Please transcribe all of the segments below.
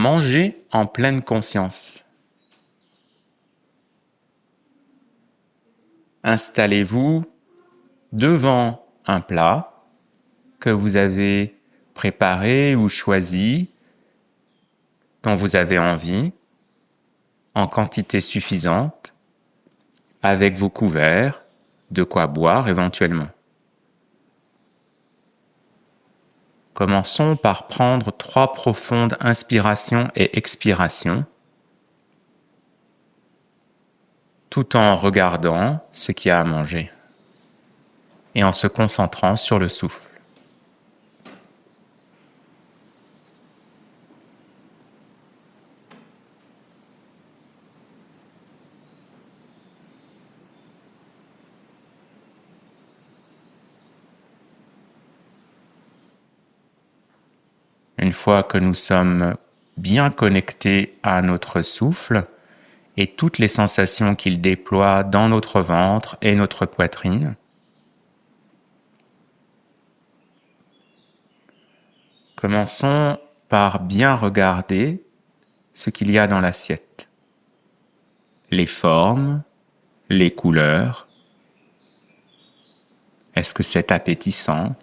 Mangez en pleine conscience. Installez-vous devant un plat que vous avez préparé ou choisi, dont vous avez envie, en quantité suffisante, avec vos couverts, de quoi boire éventuellement. Commençons par prendre 3 profondes inspirations et expirations, tout en regardant ce qu'il y a à manger et en se concentrant sur le souffle. Une fois que nous sommes bien connectés à notre souffle et toutes les sensations qu'il déploie dans notre ventre et notre poitrine, commençons par bien regarder ce qu'il y a dans l'assiette. Les formes, les couleurs. Est-ce que c'est appétissant ?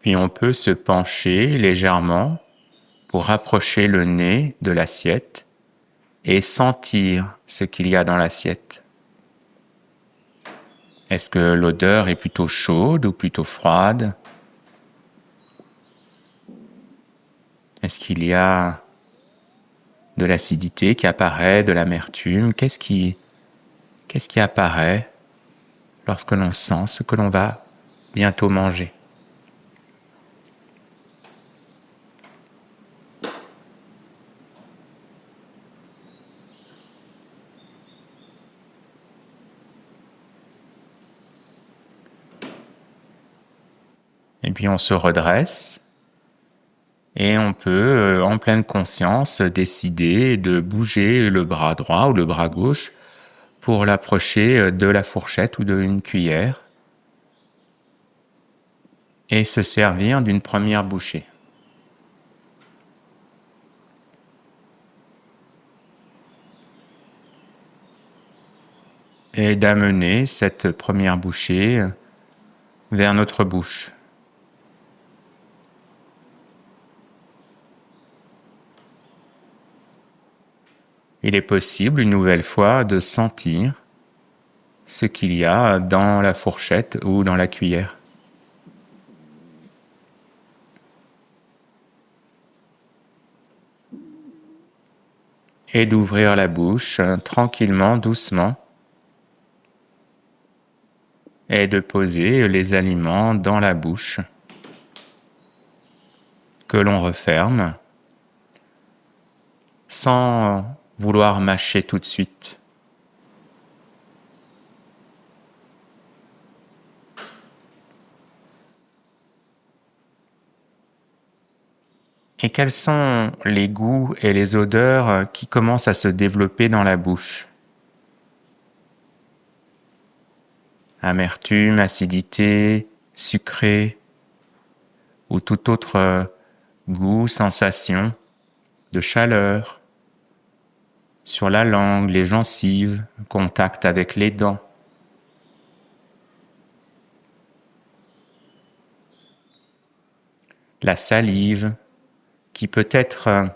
Puis on peut se pencher légèrement pour rapprocher le nez de l'assiette et sentir ce qu'il y a dans l'assiette. Est-ce que l'odeur est plutôt chaude ou plutôt froide ? Est-ce qu'il y a de l'acidité qui apparaît, de l'amertume ? Qu'est-ce qui apparaît lorsque l'on sent ce que l'on va bientôt manger ? Et puis on se redresse et on peut, en pleine conscience, décider de bouger le bras droit ou le bras gauche pour l'approcher de la fourchette ou d'une cuillère et se servir d'une première bouchée. Et d'amener cette première bouchée vers notre bouche. Il est possible une nouvelle fois de sentir ce qu'il y a dans la fourchette ou dans la cuillère. Et d'ouvrir la bouche tranquillement, doucement, et de poser les aliments dans la bouche que l'on referme sans vouloir mâcher tout de suite. Et quels sont les goûts et les odeurs qui commencent à se développer dans la bouche ? Amertume, acidité, sucré ou tout autre goût, sensation de chaleur sur la langue, les gencives, contact avec les dents. La salive qui peut-être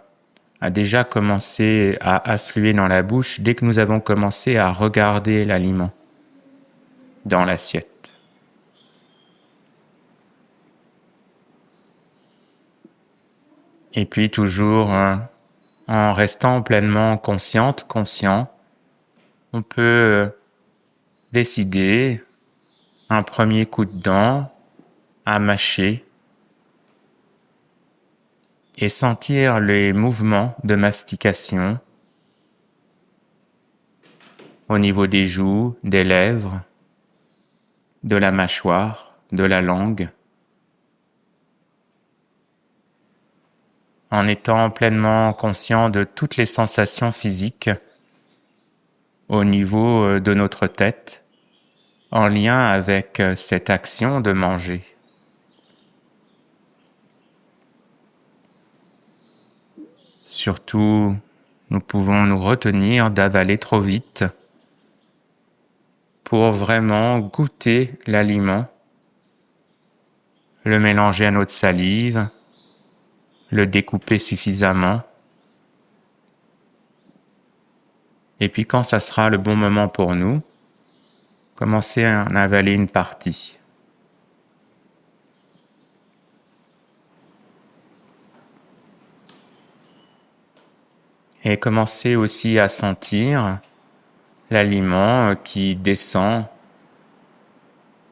a déjà commencé à affluer dans la bouche dès que nous avons commencé à regarder l'aliment dans l'assiette. Et puis toujours en restant pleinement conscient, on peut décider un premier coup de dent à mâcher et sentir les mouvements de mastication au niveau des joues, des lèvres, de la mâchoire, de la langue. en étant pleinement conscient de toutes les sensations physiques au niveau de notre tête, en lien avec cette action de manger. Surtout, nous pouvons nous retenir d'avaler trop vite pour vraiment goûter l'aliment, le mélanger à notre salive, le découper suffisamment. Et puis quand ça sera le bon moment pour nous, commencer à en avaler une partie. Et commencer aussi à sentir l'aliment qui descend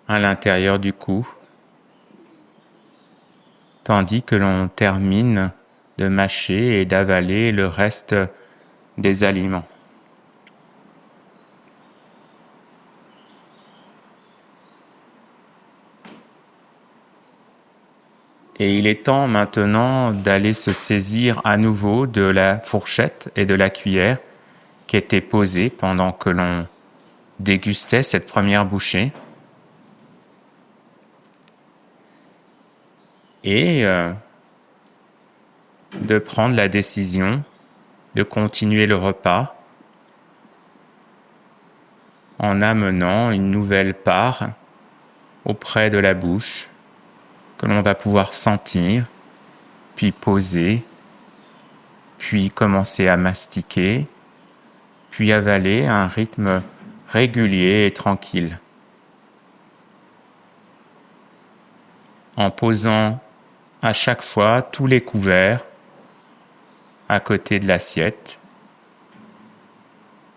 à l'intérieur du cou, tandis que l'on termine de mâcher et d'avaler le reste des aliments. Et il est temps maintenant d'aller se saisir à nouveau de la fourchette et de la cuillère qui étaient posées pendant que l'on dégustait cette première bouchée. Et de prendre la décision de continuer le repas en amenant une nouvelle part auprès de la bouche que l'on va pouvoir sentir, puis poser, puis commencer à mastiquer, puis avaler à un rythme régulier et tranquille. En posant à chaque fois tous les couverts à côté de l'assiette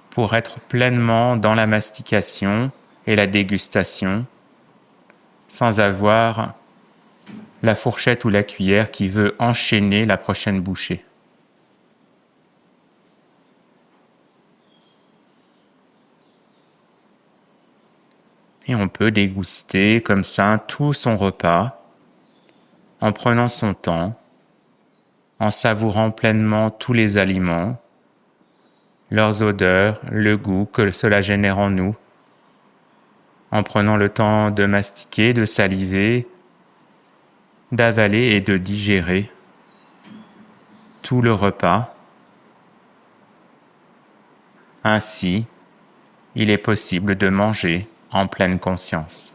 pour être pleinement dans la mastication et la dégustation sans avoir la fourchette ou la cuillère qui veut enchaîner la prochaine bouchée. Et on peut déguster comme ça tout son repas en prenant son temps, en savourant pleinement tous les aliments, leurs odeurs, le goût que cela génère en nous, en prenant le temps de mastiquer, de saliver, d'avaler et de digérer tout le repas. Ainsi, il est possible de manger en pleine conscience.